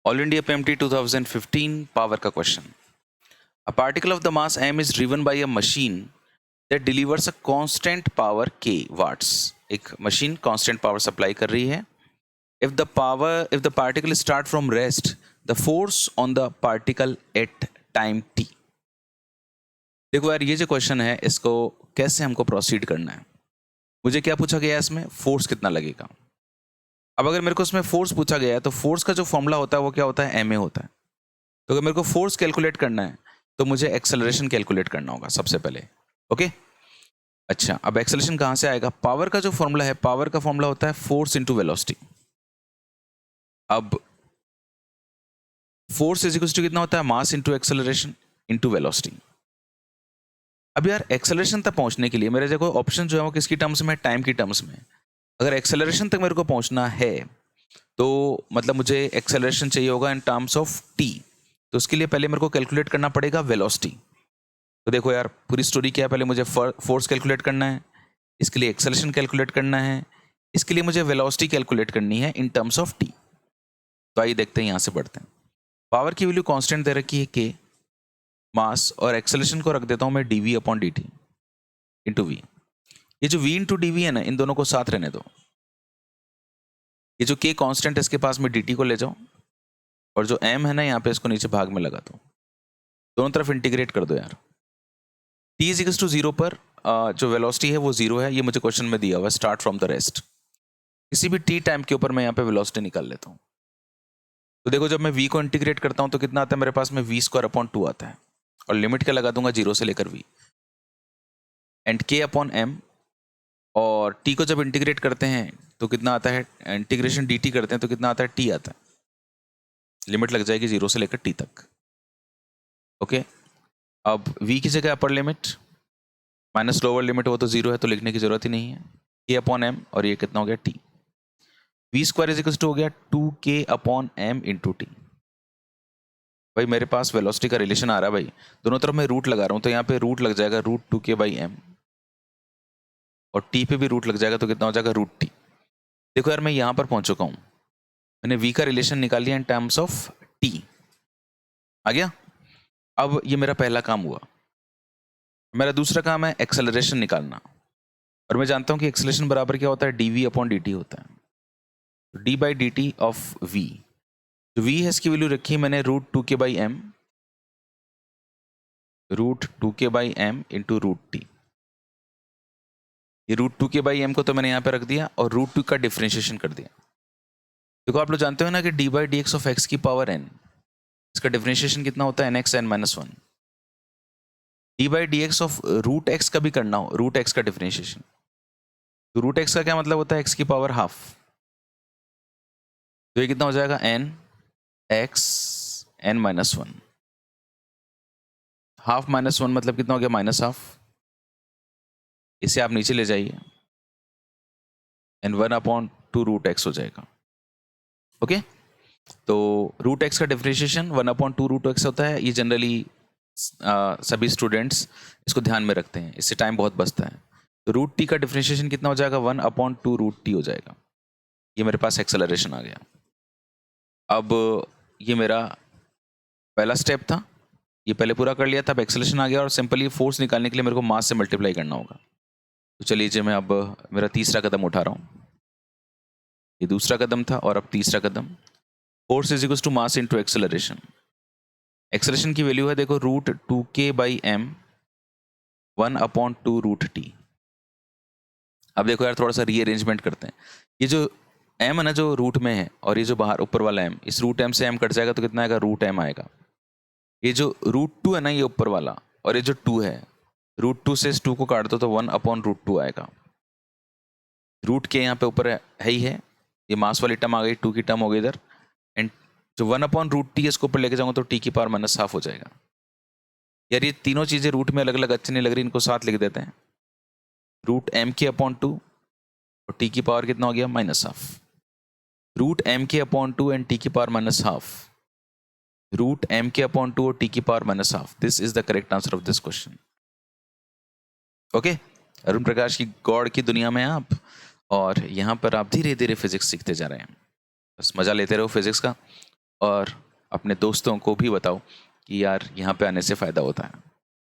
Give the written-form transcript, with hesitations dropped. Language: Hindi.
ऑल इंडिया PMT 2015 पावर का question. A particle of the mass m is driven by a machine that delivers a constant power k watts. एक मशीन कांस्टेंट पावर सप्लाई कर रही है। If the particle start from rest, the force on the particle at time t। देखो यार, ये जो क्वेश्चन है इसको कैसे हमको प्रोसीड करना है। मुझे क्या पूछा गया है इसमें, फोर्स कितना लगेगा। अब अगर मेरे को इसमें फोर्स पूछा गया है तो फोर्स का जो फॉर्मूला होता है वो क्या होता है, ma होता है। तो अगर मेरे को फोर्स कैलकुलेट करना है तो मुझे एक्सेलरेशन कैलकुलेट करना होगा सबसे पहले। ओके, अच्छा, अब एक्सेलरेशन कहां से आएगा। पावर का जो फॉर्मूला है, पावर का फॉर्मूला होता है फोर्स इंटू वेलोसिटी। अब फोर्स इज इक्वल टू कितना होता है, मास इंटू एक्सेलरेशन इंटू वेलोसिटी। अब यार एक्सेलरेशन तक पहुंचने के लिए मेरे देखो ऑप्शन जो है वो किसकी टर्म्स में, टाइम की टर्म्स में। अगर एक्सेलरेशन तक मेरे को पहुंचना है तो मतलब मुझे एक्सेलरेशन चाहिए होगा इन टर्म्स ऑफ टी। तो उसके लिए पहले मेरे को कैलकुलेट करना पड़ेगा वेलोसिटी। तो देखो यार, पूरी स्टोरी क्या है, पहले मुझे फोर्स कैलकुलेट करना है, इसके लिए एक्सेलरेशन कैलकुलेट करना है, इसके लिए मुझे वेलोसिटी कैलकुलेट करनी है इन टर्म्स ऑफ टी। तो आइए देखते हैं, यहां से बढ़ते हैं। पावर की वैल्यू कांस्टेंट दे रखी है के, मास, और एक्सेलरेशन को रख देता हूं मैं dv upon dt into v. ये जो v इंटू डी है ना, इन दोनों को साथ रहने दो। ये जो k कांस्टेंट है इसके पास में dt को ले जाओ, और जो m है ना यहाँ पे इसको नीचे भाग में लगा दो, दोनों तरफ इंटीग्रेट कर दो यार। t इज इक्वल टू 0 पर जो वेलोसिटी है वो 0 है, ये मुझे क्वेश्चन में दिया हुआ है, स्टार्ट फ्रॉम द रेस्ट। किसी भी t टाइम के ऊपर मैं यहाँ पे वेलोसिटी निकाल लेता हूँ। तो देखो, जब मैं v को इंटीग्रेट करता हूँ तो कितना आता है मेरे पास में, v स्क्वायर अपॉन 2 आता है, और लिमिट क्या लगा दूंगा, 0 से लेकर v, and k upon m। और t को जब इंटीग्रेट करते हैं तो कितना आता है, इंटीग्रेशन dt करते हैं तो कितना आता है, t आता है। लिमिट लग जाएगी 0 से लेकर t तक। ओके, अब v की जगह upper limit minus lower limit, वो तो 0 है तो लिखने की जरूरत ही नहीं है, k अपॉन m, और ये कितना हो गया, t। v square is equal to हो गया 2k upon m into T. भाई मेरे पास वेलोसिटी का रिलेशन आ रहा है भाई, दोनों तरफ मैं रूट लगा रहा हूँ, तो यहाँ पे रूट लग जाएगा √2k/m, और t पे भी रूट लग जाएगा तो कितना हो जाएगा, √t। देखो यार, मैं यहाँ पर पहुंच चुका हूँ, मैंने v का रिलेशन निकाल लिया इन टर्म्स ऑफ t। आ गया। अब ये मेरा पहला काम हुआ। मेरा दूसरा काम है एक्सेलरेशन निकालना, और मैं जानता हूँ कि एक्सेलरेशन बराबर क्या होता है, dv अपॉन dt होता है। d by D T of v, जो v है इसकी वैल्यू रखी मैंने √2k/m, √2k/m इंटू √t। ये √2k/m को तो मैंने यहाँ पे रख दिया, और √2 का डिफरेंशिएशन कर दिया। देखो आप लोग जानते हो ना कि d by D x of x की पावर n, इसका डिफरेंशिएशन कितना होता है, nx n-1। d by D x of √x का भी करना हो, √x का डिफरेंशिएशन, तो √x का क्या मतलब होता है, x की पावर हाफ। तो ये कितना हो जाएगा, n x n-1। Half minus 1 मतलब कितना हो गया, माइनस हाफ। इसे आप नीचे ले जाइए, n1/2 √x हो जाएगा। ओके, तो √x का डिफरेंशिएशन 1/2 √x होता है। ये जनरली सभी स्टूडेंट्स इसको ध्यान में रखते हैं, इससे टाइम बहुत बचता है। तो √t का डिफरेंशिएशन कितना हो जाएगा, 1/2 √t हो जाएगा। ये मेरे पास एक्सेलरेशन आ गया। अब ये मेरा पहला स्टेप था, ये पहले पूरा कर लिया था, अब एक्सेलरेशन आ गया, और सिंपली फोर्स निकालने के लिए मेरे को मास से मल्टीप्लाई करना होगा। तो चलिए जी, मैं अब मेरा तीसरा कदम उठा रहा हूँ। ये दूसरा कदम था, और अब तीसरा कदम, force is equal to mass into acceleration. Acceleration की वैल्यू है देखो √2k/m 1/2 √t। अब देखो यार, थोड़ा सा रीअरेंजमेंट करते हैं। ये जो m है ना, जो रूट में है, और ये जो बाहर ऊपर वाला m, इस √m से m कट जाएगा तो कितना आएगा, √m आएगा। ये जो √2 है ना, ये ऊपर वाला, और ये जो 2 है, √2 से इस 2 को काट दो तो 1/√2 आएगा। रूट के यहाँ पे ऊपर है ही है, ये मास वाली टर्म आ गई, 2 की टर्म हो गई इधर, एंड जो 1/√t इसको ऊपर लेके जाऊंगा तो t की पावर -1/2 हो जाएगा। यार ये तीनों चीजें रूट में अलग अलग अच्छी नहीं लग रही, इनको साथ लिख देते हैं, √m/2 और t की पावर कितना हो गया, -1/2। √m/2 एंड t की पावर -1/2, √m/2 और t की power -1/2। This is the correct answer of this question. Okay, Arun Prakash की गॉड की दुनिया में आप, और यहाँ पर आप धीरे धीरे फिजिक्स सीखते जा रहे हैं। बस मजा लेते रहो फिजिक्स का, और अपने दोस्तों को भी बताओ कि यार यहाँ पे आने से फ़ायदा होता है।